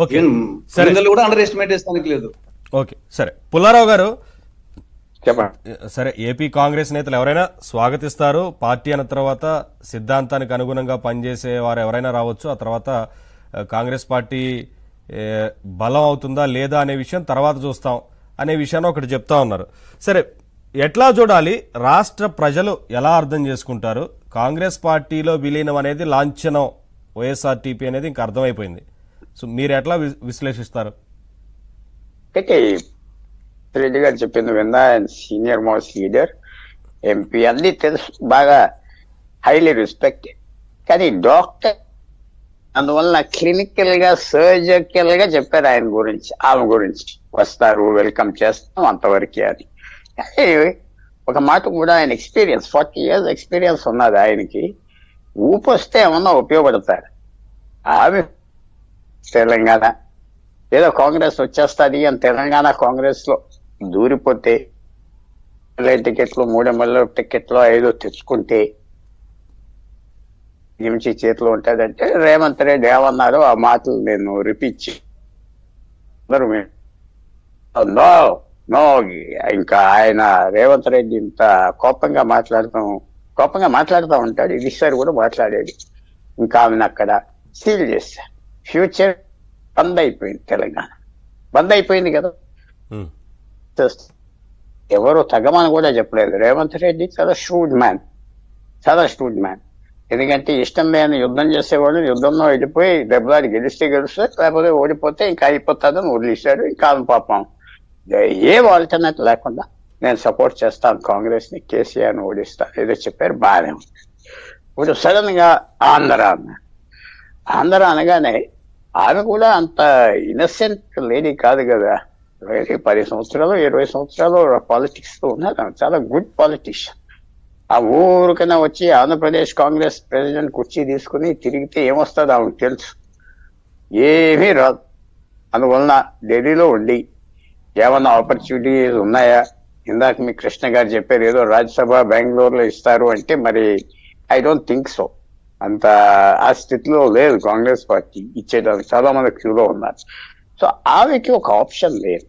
Okay సరే కూడా under estimate చేస్తానికి లేదు. ఓకే సరే పుల్లారావు గారు చెప్పండి. సరే ఏపీ కాంగ్రెస్ నేతలు ఎవరైనా స్వాగతిస్తారు. పార్టీ అన్న తర్వాత సిద్ధాంతానికి అనుగుణంగా పనిచేసే వారు ఎవరైనా రావచ్చు. ఆ తర్వాత కాంగ్రెస్ పార్టీ బలం అవుతుందా లేదా అనే విషయం తర్వాత చూస్తాం అనే విషయాన్ని ఒకటి చెప్తా ఉన్నారు. సరే ఎట్లా చూడాలి, రాష్ట్ర ప్రజలు ఎలా అర్థం చేసుకుంటారు? కాంగ్రెస్ పార్టీలో విలీనం అనేది లాంఛనం, వైఎస్ఆర్టీపీ అనేది ఇంకా అర్థమైపోయింది. సో మీరు ఎట్లా విశ్లేషిస్తారు? అయితే రెడ్డి గారు చెప్పింది విన్నా. ఆయన సీనియర్ మోస్ట్ లీడర్, ఎంపీ, అన్ని తెలుసు, బాగా హైలీ రెస్పెక్టెడ్. కానీ డాక్టర్ అందువల్ల క్లినికల్ గా సర్జికల్ గా చెప్పారు ఆయన గురించి, ఆమె గురించి. వస్తారు, వెల్కమ్ చేస్తాం, అంతవరకే అది. కానీ ఒక మాట కూడా ఆయన ఎక్స్పీరియన్స్, 40 years ఎక్స్పీరియన్స్ ఉన్నది ఆయనకి. ఊపు వస్తే ఏమన్నా ఉపయోగపడతారు. ఆమె తెలంగాణ ఏదో కాంగ్రెస్ వచ్చేస్తుంది అని తెలంగాణ కాంగ్రెస్ లో దూరిపోతే టికెట్లు 3 టికెట్లు 5 తెచ్చుకుంటే ఎంచి చేతిలో ఉంటుందంటే రేవంత్ రెడ్డి ఏమన్నారు ఆ మాటలు నేను రిపీట్ నో నో ఇంకా ఆయన రేవంత్ రెడ్డి ఇంత కోపంగా మాట్లాడుతూ ఉంటాడు. ఇది సార్ కూడా మాట్లాడేది. ఇంకా ఆమెను అక్కడ సీల్ చేశారు. ఫ్యూచర్ బంద్ అయిపోయింది, తెలంగాణ బంద్ అయిపోయింది కదా. ఎవరు తగ్గమని కూడా చెప్పలేదు. రేవంత్ రెడ్డి చాలా స్ట్రూడ్ మ్యాన్. ఎందుకంటే ఇష్టం లేని యుద్ధం చేసేవాడు యుద్ధంలో వెళ్ళిపోయి దెబ్బలాడి గెలిస్తే గెలుస్తారు, లేకపోతే ఓడిపోతే ఇంకా అయిపోతుందని వదిలేశాడు. ఇంకా పాపం ఏ ఆల్టర్నేట్ లేకుండా నేను సపోర్ట్ చేస్తాను కాంగ్రెస్ ని, కేసీఆర్ని ఓడిస్తాను ఏదో చెప్పారు, బాగానే ఉంది. ఇప్పుడు సడన్ గా ఆంధ్ర అనగానే ఆమె కూడా అంత ఇన్నసెంట్ లేడీ కాదు కదా. 10 సంవత్సరాలు 20 సంవత్సరాలు పాలిటిక్స్ లో ఉన్నది. చాలా గుడ్ పాలిటిషియన్. ఆ ఊరికైనా వచ్చి ఆంధ్రప్రదేశ్ కాంగ్రెస్ ప్రెసిడెంట్ కుర్చీ తీసుకుని తిరిగితే ఏమొస్తుంది ఆమెకు తెలుసు, ఏమీ రాదు. అందువలన ఢిల్లీలో ఉండి ఏమన్నా ఆపర్చునిటీస్ ఉన్నాయా? ఇందాక మీ కృష్ణ గారు చెప్పారు ఏదో రాజ్యసభ బెంగళూరులో ఇస్తారు అంటే, మరి ఐ డోంట్ థింక్ సో. అంత ఆ స్థితిలో లేదు కాంగ్రెస్ పార్టీ ఇచ్చేటానికి. చాలా మంది క్యూలో ఉన్నారు. సో ఆమెకి ఒక ఆప్షన్ లేదు.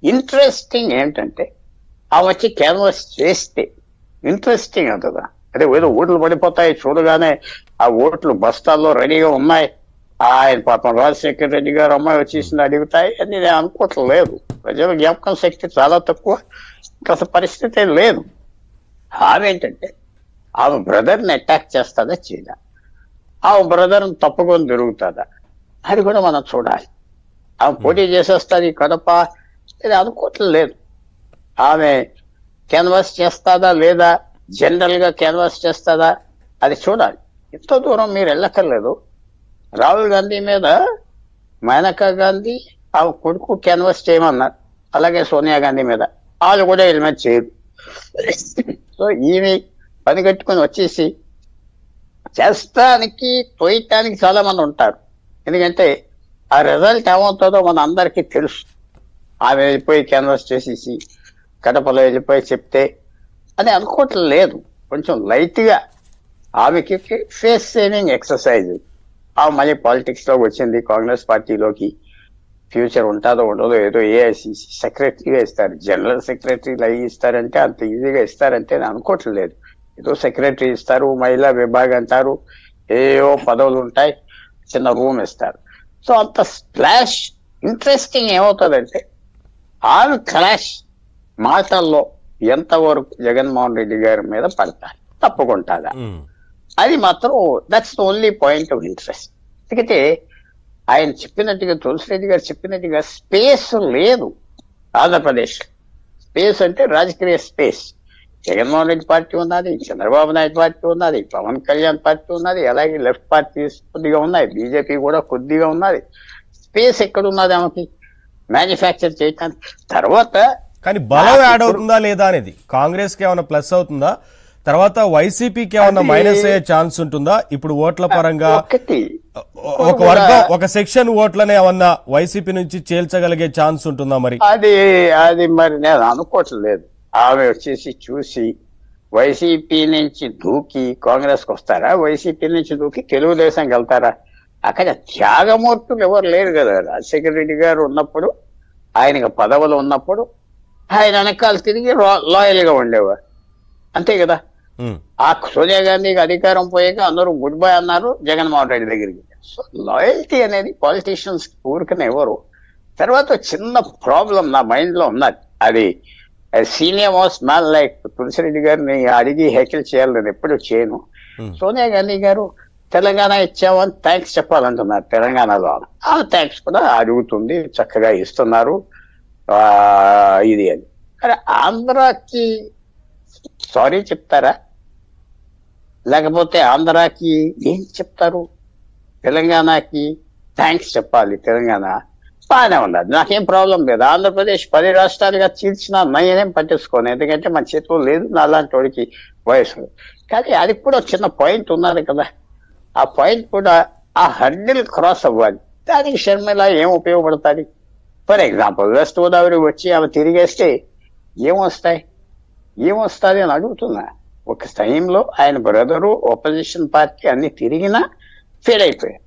ఇంట్రెస్టింగ్ ఏంటంటే ఆమె వచ్చి క్యాన్వాస్ చేస్తే ఇంట్రెస్టింగ్ అవుతుందా? అదే ఏదో ఓట్లు పడిపోతాయి చూడగానే, ఆ ఓట్లు బస్తాల్లో రెడీగా ఉన్నాయి, ఆయన పాపం రాజశేఖర రెడ్డి గారు అమ్మాయి వచ్చేసింది అడుగుతాయి అని నేను అనుకోవట్లేదు. ప్రజల జ్ఞాపకం శక్తి చాలా తక్కువ, అసలు పరిస్థితి లేదు. ఆమె ఏంటంటే ఆమె బ్రదర్ని అటాక్ చేస్తుందా చేయదా, ఆమె బ్రదర్ని తప్పుకొని తిరుగుతుందా, అది కూడా మనం చూడాలి. ఆమె పోటీ చేసేస్తుంది కడప, ఇది అనుకోవట్లేదు. ఆమె క్యాన్వాస్ చేస్తుందా లేదా, జనరల్ గా క్యాన్వాస్ చేస్తుందా, అది చూడాలి. ఎంతో దూరం మీరు వెళ్ళక్కర్లేదు. రాహుల్ గాంధీ మీద మేనకా గాంధీ ఆమె కొడుకు క్యాన్వాస్ చేయమన్నారు, అలాగే సోనియా గాంధీ మీద వాళ్ళు కూడా ఎలిమెంట్ చేయరు. సో ఈమె పని కట్టుకొని వచ్చేసి చేస్తానికి తోయటానికి చాలా మంది ఉంటారు. ఎందుకంటే ఆ రిజల్ట్ ఏమవుతుందో మన అందరికీ తెలుసు. ఆమె వెళ్ళిపోయి క్యాన్వాస్ చేసేసి కడపలో వెళ్ళిపోయి చెప్తే అని అనుకోవట్లేదు లేదు. కొంచెం లైట్గా ఆమెకి ఫేస్ సేవింగ్ ఎక్సర్సైజ్. ఆమె మళ్ళీ పాలిటిక్స్ లోకి వచ్చింది, కాంగ్రెస్ పార్టీలోకి. ఫ్యూచర్ ఉంటుందో ఉండదో, ఏదో ఏఐసిసి సెక్రటరీగా ఇస్తారు, జనరల్ సెక్రటరీలు అయ్యి ఇస్తారంటే అంత ఈజీగా ఇస్తారంటే నేను అనుకోవట్లేదు. ఏదో సెక్రటరీ ఇస్తారు, మహిళా విభాగం అంటారు, ఏవో పదవులు ఉంటాయి, చిన్న రూమ్ ఇస్తారు. సో అంత స్ప్లాష్ ఇంట్రెస్టింగ్ ఏమవుతుందంటే ఆమె క్లాష్ మాటల్లో ఎంతవరకు జగన్మోహన్ రెడ్డి గారి మీద పడతారు, తప్పుకుంటారా, అది మాత్రం that's the only point of interest. ఎందుకంటే ఆయన చెప్పినట్టుగా, తులసిరెడ్డి గారు చెప్పినట్టుగా స్పేస్ లేదు ఆంధ్రప్రదేశ్. స్పేస్ అంటే రాజకీయ స్పేస్. జగన్మోహన్ రెడ్డి పార్టీ ఉన్నది, చంద్రబాబు నాయుడు పార్టీ ఉన్నది, పవన్ కళ్యాణ్ పార్టీ ఉన్నది, అలాగే లెఫ్ట్ పార్టీస్ కొద్దిగా ఉన్నాయి, బీజేపీ కూడా కొద్దిగా ఉన్నది. స్పేస్ ఎక్కడ ఉన్నది ఆమెకి మ్యానుఫ్యాక్చర్ చేయడానికి? తర్వాత కానీ బలం యాడ్ అవుతుందా లేదా అనేది కాంగ్రెస్ కి ఏమైనా ప్లస్ అవుతుందా, తర్వాత వైసీపీకి ఏమైనా మైనస్ అయ్యే ఛాన్స్ ఉంటుందా? ఇప్పుడు ఓట్ల పరంగా ఒక వర్గం, ఒక సెక్షన్ ఓట్లనే ఏమన్నా వైసీపీ నుంచి చేల్చగలిగే ఛాన్స్ ఉంటుందా? మరి అది మరి నేను అనుకోవట్లేదు. ఆమె వచ్చేసి చూసి వైసీపీ నుంచి దూకి కాంగ్రెస్కి వస్తారా, వైసీపీ నుంచి దూకి తెలుగుదేశంకి వెళ్తారా? అక్కడ త్యాగమూర్తులు ఎవరు లేరు కదా. రాజశేఖర రెడ్డి గారు ఉన్నప్పుడు, ఆయనకు పదవులు ఉన్నప్పుడు ఆయన వెనకాల తిరిగి లాయల్ గా ఉండేవారు, అంతే కదా. ఆ సోనియా గాంధీకి అధికారం పోయాక అందరూ గుడ్ బై అన్నారు జగన్మోహన్ రెడ్డి దగ్గరికి. సో లాయల్టీ అనేది పాలిటీషియన్స్ ఊరికనే ఎవరు. తర్వాత చిన్న ప్రాబ్లం నా మైండ్ లో ఉన్నది, అది senior most man like Tulasireddy గారిని అడిగి హెకిల్ చేయాలి, నేను ఎప్పుడు చేయను. సోనియా గాంధీ గారు తెలంగాణ ఇచ్చామని థ్యాంక్స్ చెప్పాలంటున్నారు తెలంగాణలో. ఆ థ్యాంక్స్ కూడా అడుగుతుంది, చక్కగా ఇస్తున్నారు ఇది అని. కానీ ఆంధ్రాకి సారీ చెప్తారా, లేకపోతే ఆంధ్రాకి ఏం చెప్తారు? తెలంగాణకి థ్యాంక్స్ చెప్పాలి. తెలంగాణ బాగానే ఉన్నది, నాకేం ప్రాబ్లం లేదు. ఆంధ్రప్రదేశ్ 10 రాష్ట్రాలుగా చీల్చినా నేనేం పట్టించుకోను, ఎందుకంటే మన చేతిలో లేదు, నా లాంటి వాడికి వయసు. కానీ అది కూడా చిన్న పాయింట్ ఉన్నది కదా, ఆ పాయింట్ కూడా ఆ హర్డిల్ క్రాస్ అవ్వాలి. దానికి షర్మిల ఏం ఉపయోగపడుతుంది? ఫర్ ఎగ్జాంపుల్ వెస్ట్ గోదావరి వచ్చి ఆమె తిరిగేస్తే ఏమొస్తుంది అని అడుగుతున్నా. ఒక టైంలో ఆయన బ్రదరు ఆపోజిషన్ పార్టీ అన్ని తిరిగినా ఫెయిల్ అయిపోయాయి.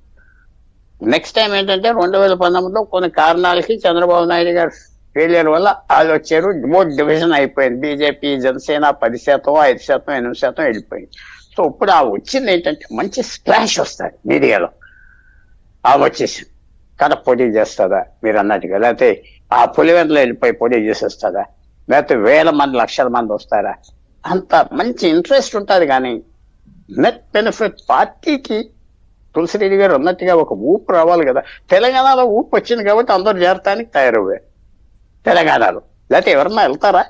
నెక్స్ట్ టైం ఏంటంటే 2019లో కొన్ని కారణాలకి చంద్రబాబు నాయుడు గారు ఫెయిలియర్ వల్ల వాళ్ళు వచ్చారు, ఓట్ డివిజన్ అయిపోయింది. బీజేపీ జనసేన 10%, 5%, 8% వెళ్ళిపోయింది. సో ఇప్పుడు ఆ వచ్చింది ఏంటంటే మంచి స్ప్లాష్ వస్తుంది మీడియాలో. ఆ వచ్చేసి కడప పోటీ చేస్తుందా మీరు అన్నట్టుగా, లేకపోతే ఆ పులివెందులో వెళ్ళిపోయి పోటీ చేసేస్తుందా, లేకపోతే 1000 మంది 1,00,000 మంది వస్తారా, అంత మంచి ఇంట్రెస్ట్ ఉంటుంది. కానీ నెట్ బెనిఫిట్ పార్టీకి తులసిరెడ్డి గారు అన్నట్టుగా ఒక ఊపు రావాలి కదా. తెలంగాణలో ఊపు వచ్చింది కాబట్టి అందరూ చేరటానికి తయారయ్యారు తెలంగాణలో, లేకపోతే ఎవరన్నా వెళ్తారా?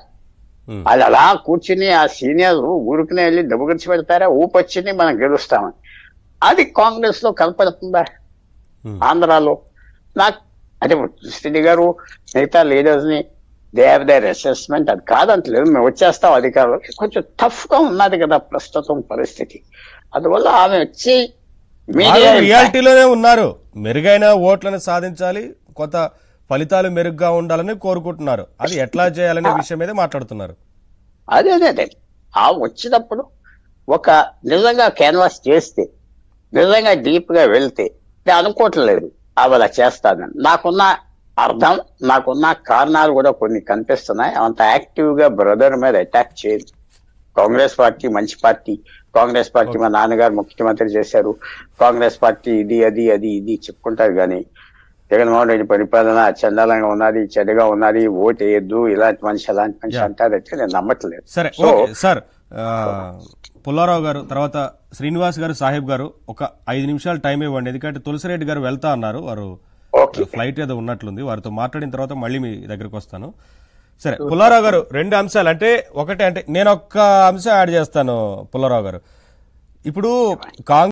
అది అలా కూర్చుని ఆ సీనియర్ ఊరికనే వెళ్ళి దెబ్బగురిచి పెడతారా, ఊపు వచ్చింది మనం గెలుస్తామని. అది కాంగ్రెస్ లో కనపడుతుందా? ఆంధ్రాలో నాకు అంటే తులసిరెడ్డి గారు మిగతా లీడర్స్ ని దే హ్యావ్ దేర్ అసెస్మెంట్, అది కాదంటలేదు, మేము వచ్చేస్తాం అధికారంలో. కొంచెం టఫ్ గా ఉన్నది కదా ప్రస్తుతం పరిస్థితి. అందువల్ల ఆమె వచ్చి రియాలిటీలోనే ఉన్నారు, మెరుగైన ఓట్లను సాధించాలి, కొత్త ఫలితాలు మెరుగ్గా ఉండాలని కోరుకుంటున్నారు. అది ఎట్లా చేయాలనే విషయం మీద మాట్లాడుతున్నారు. అదే ఆ వచ్చినప్పుడు ఒక నిజంగా క్యాన్వాస్ చేస్తే, నిజంగా డీప్ గా వెళ్తే, నేను అనుకోవట్లేదు అలా చేస్తానని. నాకున్న అర్థం, నాకున్న కారణాలు కూడా కొన్ని కనిపిస్తున్నాయి. అంత యాక్టివ్ గా బ్రదర్ మీద అటాక్ చేయదు. కాంగ్రెస్ పార్టీ మంచి పార్టీ, కాంగ్రెస్ పార్టీ మా నాన్నగారు ముఖ్యమంత్రి చేశారు, కాంగ్రెస్ పార్టీ ఇది చెప్పుకుంటారు. కానీ జగన్మోహన్ రెడ్డి పరిపాలన చండాలంగా ఉన్నది, చెడ్డగా ఉన్నది, ఓటు వేయద్దు, ఇలాంటి మనిషి అలాంటి మనిషి అంటారంటే నేను నమ్మట్లేదు. సరే సార్, పుల్లారావు గారు తర్వాత శ్రీనివాస్ గారు, సాహెబ్ గారు ఒక 5 నిమిషాలు టైం ఇవ్వండి, ఎందుకంటే తులసిరెడ్డి గారు వెళ్తా అన్నారు, వారు ఫ్లైట్ ఏదో ఉన్నట్లుంది. వారితో మాట్లాడిన తర్వాత మళ్ళీ మీ దగ్గరకు వస్తాను. సరే పుల్లారావు గారు, 2 అంశాలు అంటే ఒకటే, అంటే నేను ఒక్క అంశం యాడ్ చేస్తాను పుల్లారావు గారు. ఇప్పుడు కాంగ్రెస్